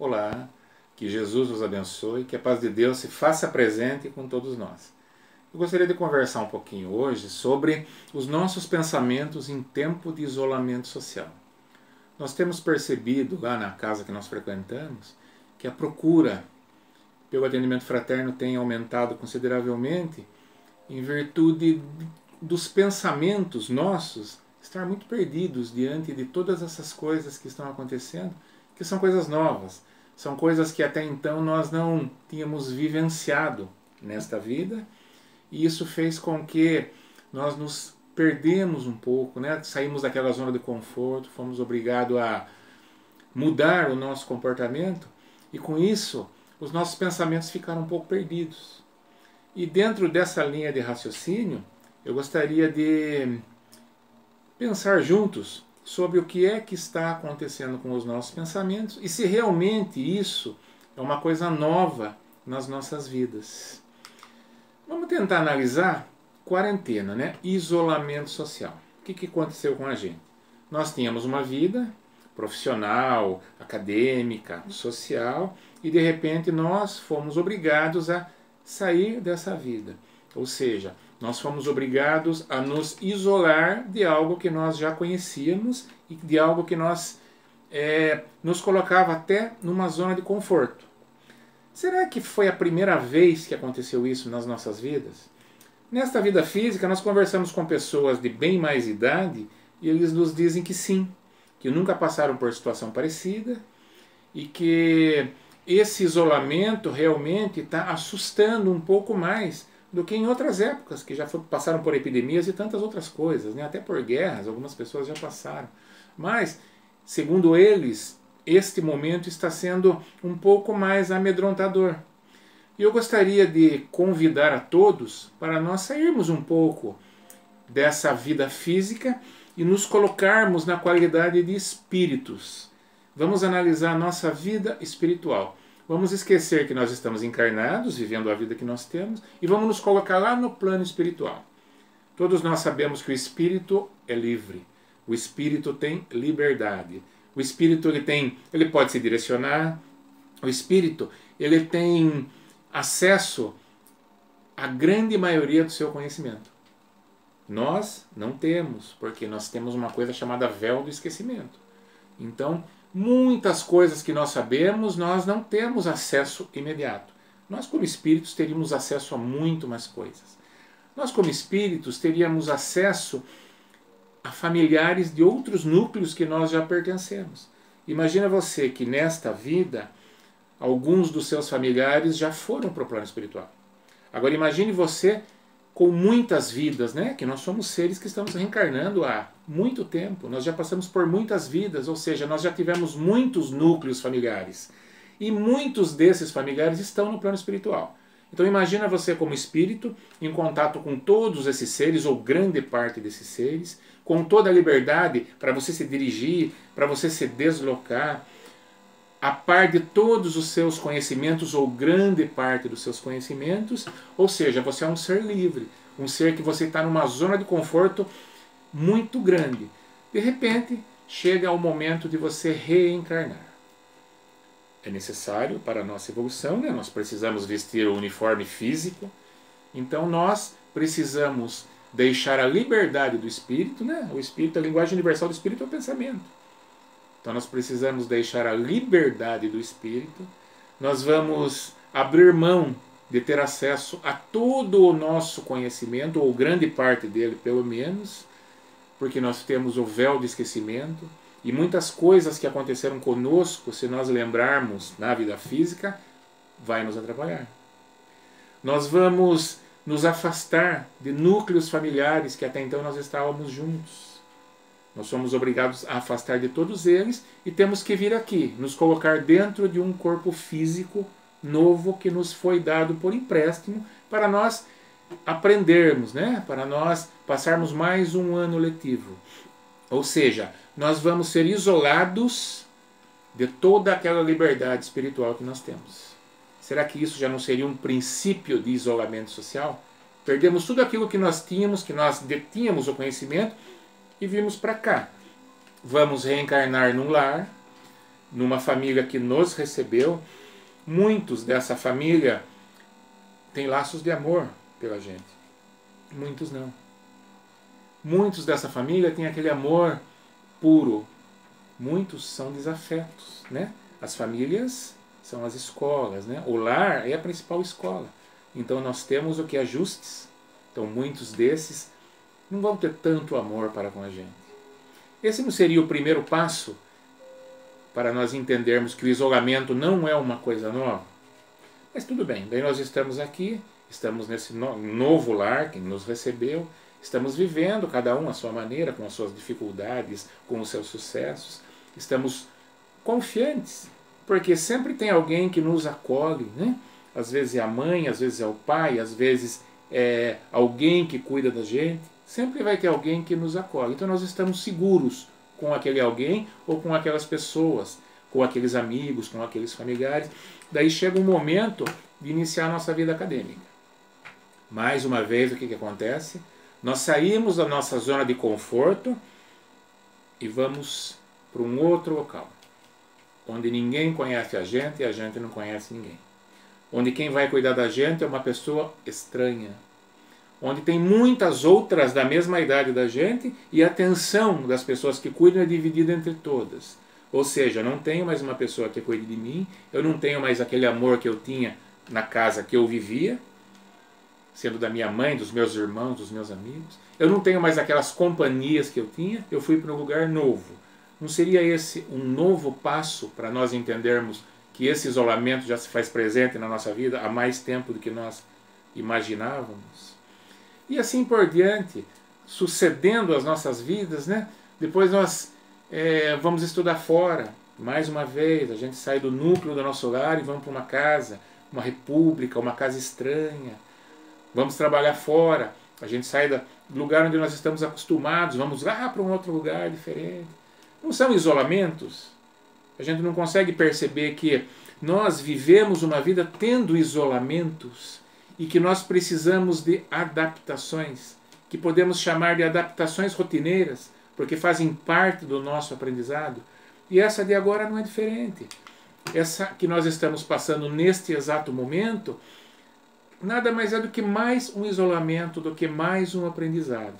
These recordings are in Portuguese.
Olá, que Jesus nos abençoe, que a paz de Deus se faça presente com todos nós. Eu gostaria de conversar um pouquinho hoje sobre os nossos pensamentos em tempo de isolamento social. Nós temos percebido lá na casa que nós frequentamos que a procura pelo atendimento fraterno tem aumentado consideravelmente em virtude dos pensamentos nossos estar muito perdidos diante de todas essas coisas que estão acontecendo, que são coisas novas, são coisas que até então nós não tínhamos vivenciado nesta vida, e isso fez com que nós nos perdemos um pouco, né? Saímos daquela zona de conforto, fomos obrigados a mudar o nosso comportamento, e com isso os nossos pensamentos ficaram um pouco perdidos. E dentro dessa linha de raciocínio, eu gostaria de pensar juntos sobre o que é que está acontecendo com os nossos pensamentos e se realmente isso é uma coisa nova nas nossas vidas. Vamos tentar analisar quarentena, né? Isolamento social. O que aconteceu com a gente? Nós tínhamos uma vida profissional, acadêmica, social, e de repente nós fomos obrigados a sair dessa vida. Ou seja, nós fomos obrigados a nos isolar de algo que nós já conhecíamos e de algo que nos colocava até numa zona de conforto. Será que foi a primeira vez que aconteceu isso nas nossas vidas? Nesta vida física, nós conversamos com pessoas de bem mais idade e eles nos dizem que sim, que nunca passaram por situação parecida e que esse isolamento realmente está assustando um pouco mais do que em outras épocas, que já passaram por epidemias e tantas outras coisas, né? Até por guerras, algumas pessoas já passaram. Mas, segundo eles, este momento está sendo um pouco mais amedrontador. E eu gostaria de convidar a todos para nós sairmos um pouco dessa vida física e nos colocarmos na qualidade de espíritos. Vamos analisar a nossa vida espiritual. Vamos esquecer que nós estamos encarnados, vivendo a vida que nós temos, e vamos nos colocar lá no plano espiritual. Todos nós sabemos que o espírito é livre. O espírito tem liberdade. O espírito ele pode se direcionar. O espírito ele tem acesso à grande maioria do seu conhecimento. Nós não temos, porque nós temos uma coisa chamada véu do esquecimento. Então, muitas coisas que nós sabemos, nós não temos acesso imediato. Nós, como espíritos, teríamos acesso a muito mais coisas. Nós, como espíritos, teríamos acesso a familiares de outros núcleos que nós já pertencemos. Imagina você que nesta vida, alguns dos seus familiares já foram para o plano espiritual. Agora imagine você com muitas vidas, né? Que nós somos seres que estamos reencarnando há muito tempo, nós já passamos por muitas vidas, ou seja, nós já tivemos muitos núcleos familiares, e muitos desses familiares estão no plano espiritual. Então imagina você como espírito, em contato com todos esses seres, ou grande parte desses seres, com toda a liberdade para você se dirigir, para você se deslocar, a par de todos os seus conhecimentos, ou grande parte dos seus conhecimentos, ou seja, você é um ser livre, um ser que você está numa zona de conforto muito grande. De repente, chega o momento de você reencarnar. É necessário para a nossa evolução, né? Nós precisamos vestir o uniforme físico, então nós precisamos deixar a liberdade do espírito, né? O espírito, a linguagem universal do espírito é o pensamento. Então nós precisamos deixar a liberdade do espírito, nós vamos abrir mão de ter acesso a todo o nosso conhecimento, ou grande parte dele pelo menos, porque nós temos o véu de esquecimento, e muitas coisas que aconteceram conosco, se nós lembrarmos na vida física, vai nos atrapalhar. Nós vamos nos afastar de núcleos familiares que até então nós estávamos juntos. Nós somos obrigados a afastar de todos eles e temos que vir aqui, nos colocar dentro de um corpo físico novo que nos foi dado por empréstimo para nós aprendermos, né? Para nós passarmos mais um ano letivo. Ou seja, nós vamos ser isolados de toda aquela liberdade espiritual que nós temos. Será que isso já não seria um princípio de isolamento social? Perdemos tudo aquilo que nós tínhamos, que nós detínhamos o conhecimento, e vimos para cá. Vamos reencarnar num lar, numa família que nos recebeu, muitos dessa família têm laços de amor pela gente. Muitos não. Muitos dessa família têm aquele amor puro. Muitos são desafetos, né? As famílias são as escolas, né? O lar é a principal escola. Então nós temos o que? Ajustes. Então muitos desses não vão ter tanto amor para com a gente. Esse não seria o primeiro passo para nós entendermos que o isolamento não é uma coisa nova? Mas tudo bem, daí nós estamos aqui, estamos nesse novo lar que nos recebeu, estamos vivendo, cada um à sua maneira, com as suas dificuldades, com os seus sucessos, estamos confiantes, porque sempre tem alguém que nos acolhe, né? Às vezes é a mãe, às vezes é o pai, às vezes é alguém que cuida da gente, sempre vai ter alguém que nos acolhe. Então nós estamos seguros com aquele alguém ou com aquelas pessoas, com aqueles amigos, com aqueles familiares. Daí chega um momento de iniciar a nossa vida acadêmica. Mais uma vez, o que acontece? Nós saímos da nossa zona de conforto e vamos para um outro local, onde ninguém conhece a gente e a gente não conhece ninguém. Onde quem vai cuidar da gente é uma pessoa estranha. Onde tem muitas outras da mesma idade da gente e a atenção das pessoas que cuidam é dividida entre todas. Ou seja, eu não tenho mais uma pessoa que cuide de mim, eu não tenho mais aquele amor que eu tinha na casa que eu vivia, sendo da minha mãe, dos meus irmãos, dos meus amigos. Eu não tenho mais aquelas companhias que eu tinha, eu fui para um lugar novo. Não seria esse um novo passo para nós entendermos que esse isolamento já se faz presente na nossa vida há mais tempo do que nós imaginávamos? E assim por diante, sucedendo as nossas vidas, né? Depois nós vamos estudar fora, mais uma vez, a gente sai do núcleo do nosso lar e vamos para uma casa, uma república, uma casa estranha. Vamos trabalhar fora, a gente sai do lugar onde nós estamos acostumados, vamos lá para um outro lugar diferente. Não são isolamentos? A gente não consegue perceber que nós vivemos uma vida tendo isolamentos e que nós precisamos de adaptações, que podemos chamar de adaptações rotineiras, porque fazem parte do nosso aprendizado. E essa de agora não é diferente. Essa que nós estamos passando neste exato momento, nada mais é do que mais um isolamento, do que mais um aprendizado.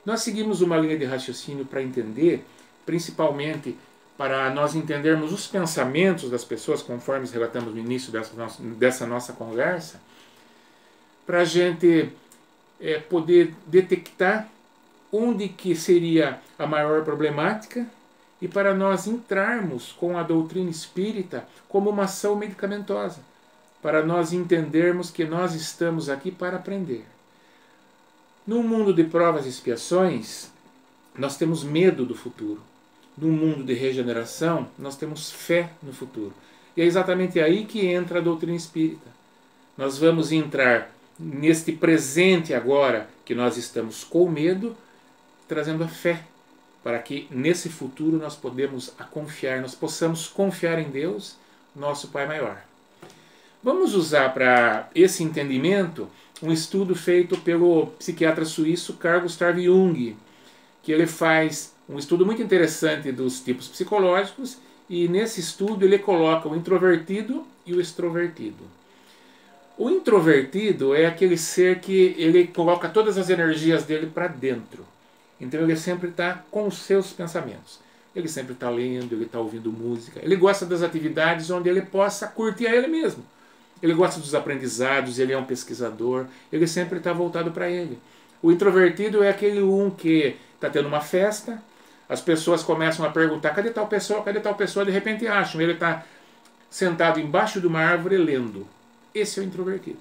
Nós seguimos uma linha de raciocínio para entender, principalmente para nós entendermos os pensamentos das pessoas, conforme relatamos no início dessa nossa conversa, para a gente poder detectar onde que seria a maior problemática e para nós entrarmos com a doutrina espírita como uma ação medicamentosa, para nós entendermos que nós estamos aqui para aprender. No mundo de provas e expiações, nós temos medo do futuro. No mundo de regeneração, nós temos fé no futuro. E é exatamente aí que entra a doutrina espírita. Nós vamos entrar neste presente agora que nós estamos com medo, trazendo a fé, para que nesse futuro nós possamos confiar em Deus, nosso Pai Maior. Vamos usar para esse entendimento um estudo feito pelo psiquiatra suíço Carl Gustav Jung, que ele faz um estudo muito interessante dos tipos psicológicos, e nesse estudo ele coloca o introvertido e o extrovertido. O introvertido é aquele ser que ele coloca todas as energias dele para dentro. Então ele sempre está com os seus pensamentos. Ele sempre está lendo, ele está ouvindo música. Ele gosta das atividades onde ele possa curtir a ele mesmo. Ele gosta dos aprendizados, ele é um pesquisador, ele sempre está voltado para ele. O introvertido é aquele que está tendo uma festa, as pessoas começam a perguntar, cadê tal pessoa, cadê tal pessoa, de repente acham, ele está sentado embaixo de uma árvore lendo. Esse é o introvertido.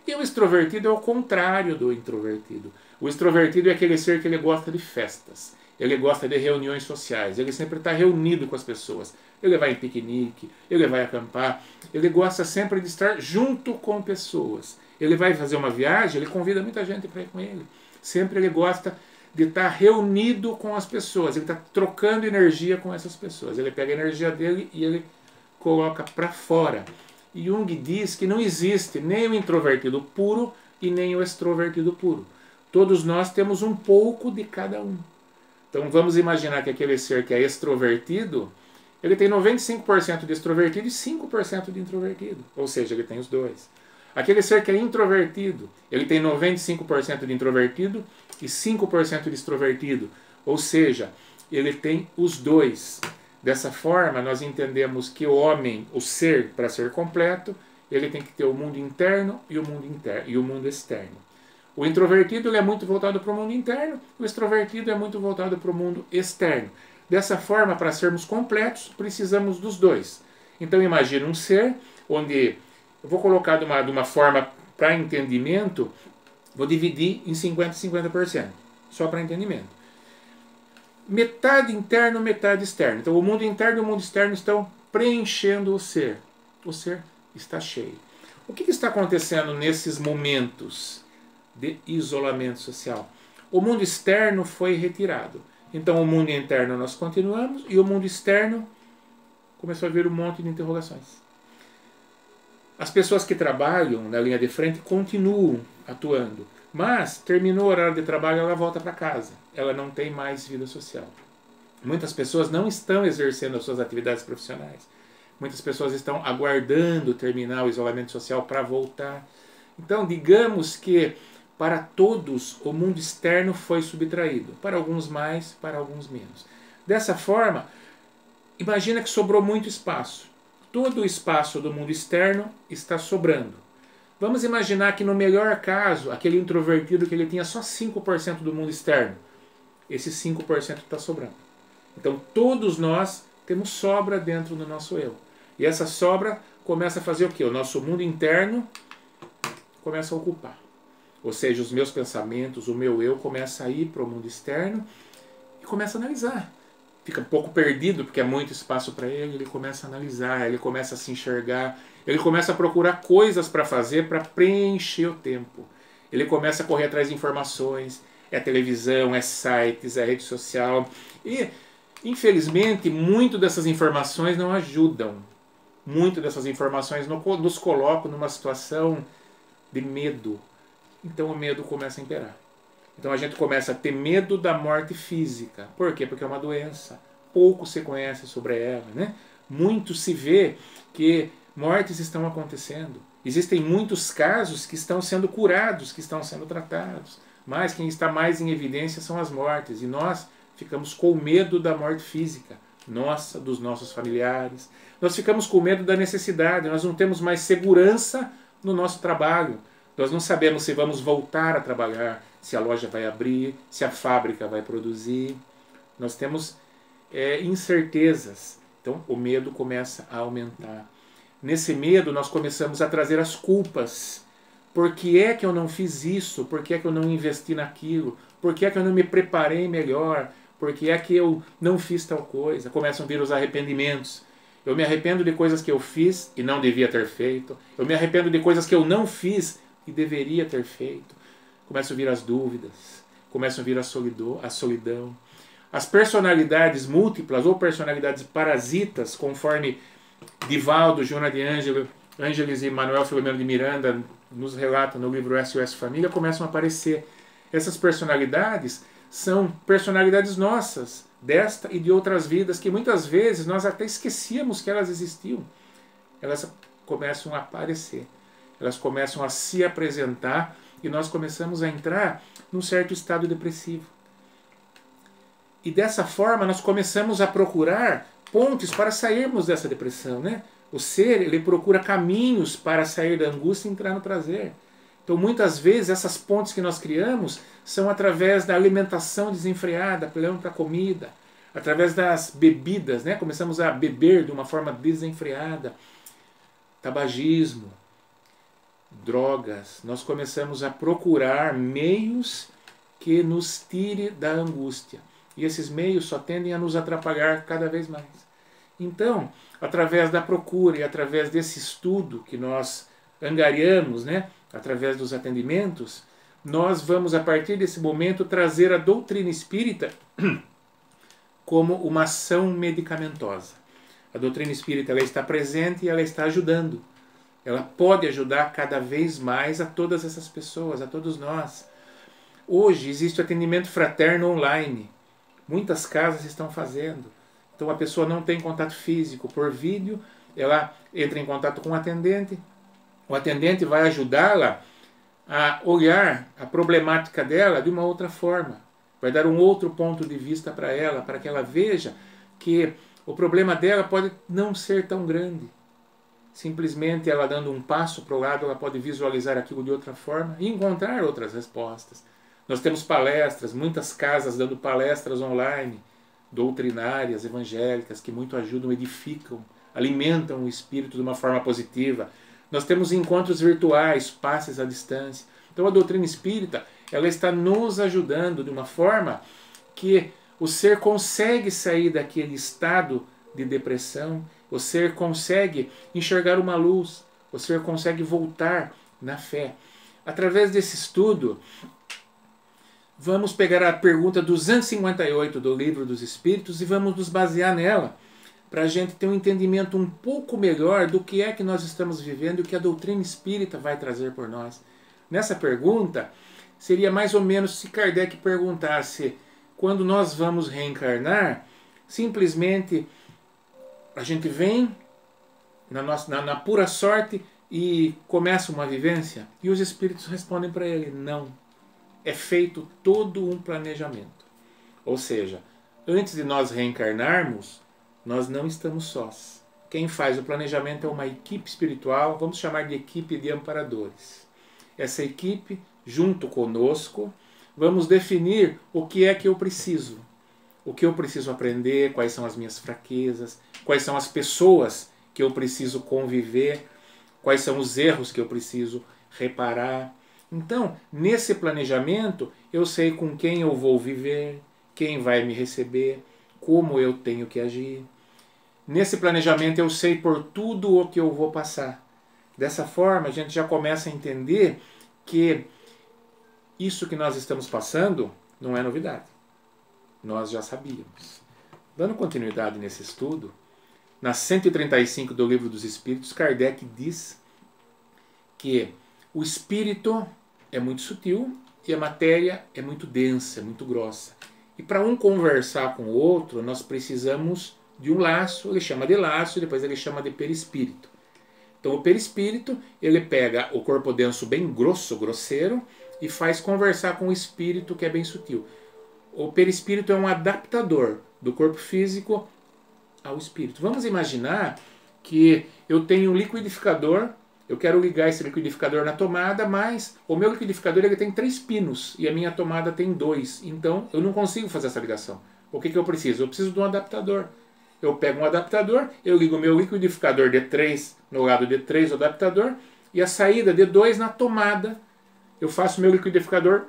E o extrovertido é o contrário do introvertido. O extrovertido é aquele ser que ele gosta de festas, ele gosta de reuniões sociais, ele sempre está reunido com as pessoas. Ele vai em piquenique, ele vai acampar, ele gosta sempre de estar junto com pessoas. Ele vai fazer uma viagem, ele convida muita gente para ir com ele. Sempre ele gosta de estar reunido com as pessoas, ele está trocando energia com essas pessoas. Ele pega a energia dele e ele coloca para fora. E Jung diz que não existe nem o introvertido puro e nem o extrovertido puro. Todos nós temos um pouco de cada um. Então vamos imaginar que aquele ser que é extrovertido, ele tem 95% de extrovertido e 5% de introvertido. Ou seja, ele tem os dois. Aquele ser que é introvertido, ele tem 95% de introvertido e 5% de extrovertido. Ou seja, ele tem os dois. Dessa forma, nós entendemos que o homem, o ser, para ser completo, ele tem que ter o mundo interno e o mundo externo. O introvertido ele é muito voltado para o mundo interno, o extrovertido é muito voltado para o mundo externo. Dessa forma, para sermos completos, precisamos dos dois. Então imagine um ser onde, eu vou colocar de uma forma para entendimento, vou dividir em 50% e 50%, só para entendimento. Metade interno, metade externo. Então o mundo interno e o mundo externo estão preenchendo o ser. O ser está cheio. O que está acontecendo nesses momentos de isolamento social? O mundo externo foi retirado. Então o mundo interno nós continuamos e o mundo externo começou a vir um monte de interrogações. As pessoas que trabalham na linha de frente continuam atuando, mas terminou o horário de trabalho, ela volta para casa. Ela não tem mais vida social. Muitas pessoas não estão exercendo as suas atividades profissionais. Muitas pessoas estão aguardando terminar o isolamento social para voltar. Então, digamos que para todos o mundo externo foi subtraído. Para alguns mais, para alguns menos. Dessa forma, imagina que sobrou muito espaço. Todo o espaço do mundo externo está sobrando. Vamos imaginar que no melhor caso, aquele introvertido que ele tinha só 5% do mundo externo. Esse 5% está sobrando. Então todos nós temos sobra dentro do nosso eu. E essa sobra começa a fazer o quê? O nosso mundo interno começa a ocupar. Ou seja, os meus pensamentos, o meu eu começa a ir para o mundo externo e começa a analisar. Fica um pouco perdido porque é muito espaço para ele começa a analisar, ele começa a se enxergar, ele começa a procurar coisas para fazer para preencher o tempo. Ele começa a correr atrás de informações, é televisão, é sites, é rede social. E, infelizmente, muito dessas informações não ajudam. Muito dessas informações nos colocam numa situação de medo. Então o medo começa a imperar. Então a gente começa a ter medo da morte física. Por quê? Porque é uma doença. Pouco se conhece sobre ela, né? Muito se vê que mortes estão acontecendo. Existem muitos casos que estão sendo curados, que estão sendo tratados. Mas quem está mais em evidência são as mortes. E nós ficamos com medo da morte física. Nossa, dos nossos familiares. Nós ficamos com medo da necessidade. Nós não temos mais segurança no nosso trabalho. Nós não sabemos se vamos voltar a trabalhar, se a loja vai abrir, se a fábrica vai produzir. Nós temos incertezas. Então o medo começa a aumentar. Nesse medo nós começamos a trazer as culpas. Por que é que eu não fiz isso? Por que é que eu não investi naquilo? Por que é que eu não me preparei melhor? Por que é que eu não fiz tal coisa? Começam a vir os arrependimentos. Eu me arrependo de coisas que eu fiz e não devia ter feito. Eu me arrependo de coisas que eu não fiz e deveria ter feito. Começam a vir as dúvidas. Começam a vir a solidão. As personalidades múltiplas ou personalidades parasitas, conforme Divaldo, Joana de Ângeles e Manuel Filomeno de Miranda nos relatam no livro SOS Família, começam a aparecer. Essas personalidades são personalidades nossas, desta e de outras vidas, que muitas vezes nós até esquecíamos que elas existiam. Elas começam a aparecer, elas começam a se apresentar e nós começamos a entrar num certo estado depressivo. E dessa forma nós começamos a procurar pontes para sairmos dessa depressão, né? O ser, ele procura caminhos para sair da angústia e entrar no prazer. Então muitas vezes essas pontes que nós criamos são através da alimentação desenfreada, apelando para a comida, através das bebidas, né? Começamos a beber de uma forma desenfreada, tabagismo, drogas. Nós começamos a procurar meios que nos tire da angústia. E esses meios só tendem a nos atrapalhar cada vez mais. Então, através da procura e através desse estudo que nós angariamos, né, através dos atendimentos, nós vamos, a partir desse momento, trazer a doutrina espírita como uma ação medicamentosa. A doutrina espírita ela está presente e ela está ajudando. Ela pode ajudar cada vez mais a todas essas pessoas, a todos nós. Hoje existe o atendimento fraterno online. Muitas casas estão fazendo. Então a pessoa não tem contato físico por vídeo, ela entra em contato com o atendente vai ajudá-la a olhar a problemática dela de uma outra forma, vai dar um outro ponto de vista para ela, para que ela veja que o problema dela pode não ser tão grande. Simplesmente ela dando um passo para o lado, ela pode visualizar aquilo de outra forma e encontrar outras respostas. Nós temos palestras, muitas casas dando palestras online, doutrinárias, evangélicas, que muito ajudam, edificam, alimentam o espírito de uma forma positiva. Nós temos encontros virtuais, passes à distância. Então a doutrina espírita, ela está nos ajudando de uma forma que o ser consegue sair daquele estado de depressão, o ser consegue enxergar uma luz, o ser consegue voltar na fé. Através desse estudo, vamos pegar a pergunta 258 do Livro dos Espíritos e vamos nos basear nela, para a gente ter um entendimento um pouco melhor do que é que nós estamos vivendo e o que a doutrina espírita vai trazer por nós. Nessa pergunta, seria mais ou menos se Kardec perguntasse, quando nós vamos reencarnar, simplesmente a gente vem na pura sorte e começa uma vivência? E os espíritos respondem para ele, não. É feito todo um planejamento. Ou seja, antes de nós reencarnarmos, nós não estamos sós. Quem faz o planejamento é uma equipe espiritual, vamos chamar de equipe de amparadores. Essa equipe, junto conosco, vamos definir o que é que eu preciso. O que eu preciso aprender, quais são as minhas fraquezas, quais são as pessoas que eu preciso conviver, quais são os erros que eu preciso reparar. Então, nesse planejamento, eu sei com quem eu vou viver, quem vai me receber, como eu tenho que agir. Nesse planejamento eu sei por tudo o que eu vou passar. Dessa forma a gente já começa a entender que isso que nós estamos passando não é novidade. Nós já sabíamos. Dando continuidade nesse estudo, na 135 do Livro dos Espíritos, Kardec diz que o espírito é muito sutil e a matéria é muito densa, é muito grossa. E para um conversar com o outro, nós precisamos de um laço, ele chama de laço, e depois ele chama de perispírito. Então o perispírito, ele pega o corpo denso bem grosso, grosseiro, e faz conversar com o espírito que é bem sutil. O perispírito é um adaptador do corpo físico ao espírito. Vamos imaginar que eu tenho um liquidificador, eu quero ligar esse liquidificador na tomada, mas o meu liquidificador ele tem 3 pinos e a minha tomada tem 2. Então eu não consigo fazer essa ligação. O que eu preciso? Eu preciso de um adaptador. Eu pego um adaptador, eu ligo o meu liquidificador D3 no lado D3 do adaptador e a saída D2 na tomada. Eu faço o meu liquidificador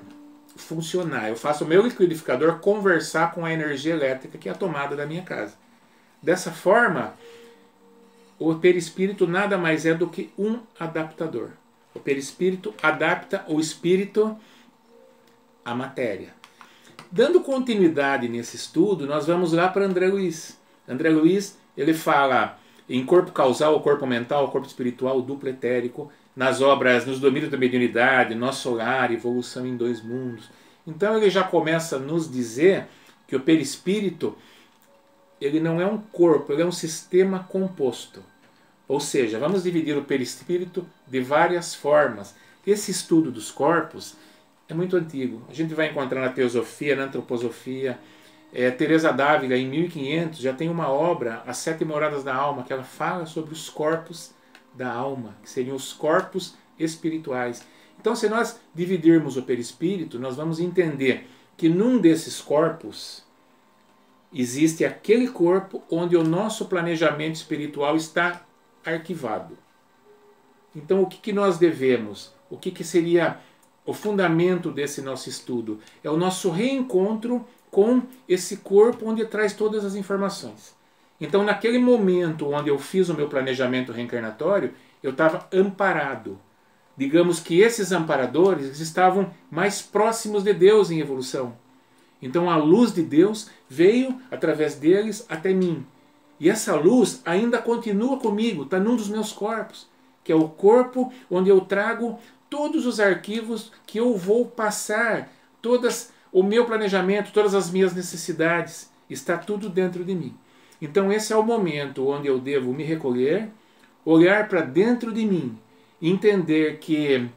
funcionar. Eu faço o meu liquidificador conversar com a energia elétrica que é a tomada da minha casa. Dessa forma, o perispírito nada mais é do que um adaptador. O perispírito adapta o espírito à matéria. Dando continuidade nesse estudo, nós vamos lá para André Luiz. André Luiz, ele fala em corpo causal, o corpo mental, o corpo espiritual, o duplo etérico, nas obras Nos Domínios da Mediunidade, Nosso Lar, Evolução em 2 Mundos. Então ele já começa a nos dizer que o perispírito, ele não é um corpo, ele é um sistema composto. Ou seja, vamos dividir o perispírito de várias formas. Esse estudo dos corpos é muito antigo. A gente vai encontrar na teosofia, na antroposofia. Teresa d'Ávila, em 1500, já tem uma obra, As 7 Moradas da Alma, que ela fala sobre os corpos da alma, que seriam os corpos espirituais. Então, se nós dividirmos o perispírito, nós vamos entender que num desses corpos existe aquele corpo onde o nosso planejamento espiritual está arquivado. Então, o que nós devemos? O que seria o fundamento desse nosso estudo? É o nosso reencontro com esse corpo onde traz todas as informações. Então, naquele momento onde eu fiz o meu planejamento reencarnatório, eu estava amparado. Digamos que esses amparadores estavam mais próximos de Deus em evolução. Então, a luz de Deus veio através deles até mim. E essa luz ainda continua comigo, está num dos meus corpos, que é o corpo onde eu trago todos os arquivos que eu vou passar, o meu planejamento, todas as minhas necessidades, está tudo dentro de mim. Então esse é o momento onde eu devo me recolher, olhar para dentro de mim, entender que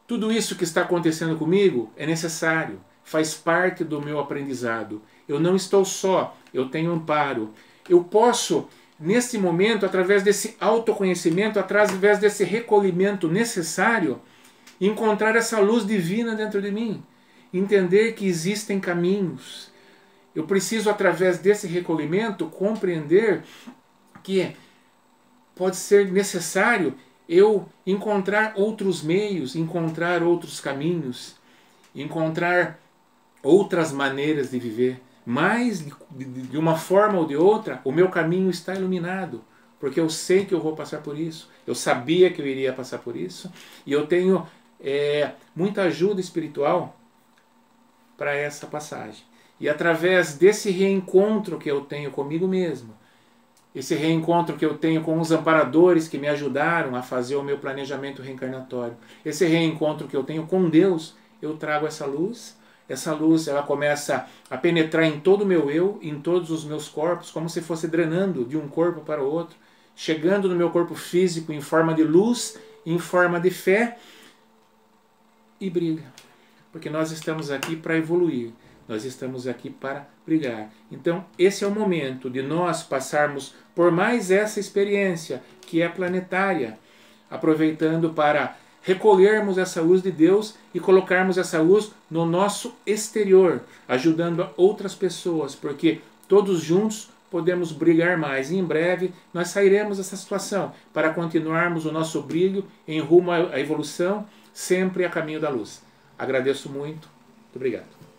tudo isso que está acontecendo comigo é necessário, faz parte do meu aprendizado. Eu não estou só, eu tenho amparo. Eu posso, nesse momento, através desse autoconhecimento, através desse recolhimento necessário, encontrar essa luz divina dentro de mim. Entender que existem caminhos. Eu preciso, através desse recolhimento, compreender que pode ser necessário eu encontrar outros meios, encontrar outros caminhos, encontrar outras maneiras de viver. Mas, de uma forma ou de outra, o meu caminho está iluminado, porque eu sei que eu vou passar por isso, eu sabia que eu iria passar por isso, e eu tenho muita ajuda espiritual para essa passagem. E através desse reencontro que eu tenho comigo mesmo, esse reencontro que eu tenho com os amparadores que me ajudaram a fazer o meu planejamento reencarnatório, esse reencontro que eu tenho com Deus, eu trago essa luz. Essa luz ela começa a penetrar em todo o meu eu, em todos os meus corpos, como se fosse drenando de um corpo para o outro, chegando no meu corpo físico em forma de luz, em forma de fé, e brilha. Porque nós estamos aqui para evoluir, nós estamos aqui para brilhar. Então esse é o momento de nós passarmos por mais essa experiência que é planetária, aproveitando para recolhermos essa luz de Deus e colocarmos essa luz no nosso exterior, ajudando outras pessoas, porque todos juntos podemos brilhar mais. E em breve nós sairemos dessa situação para continuarmos o nosso brilho em rumo à evolução, sempre a caminho da luz. Agradeço muito. Muito obrigado.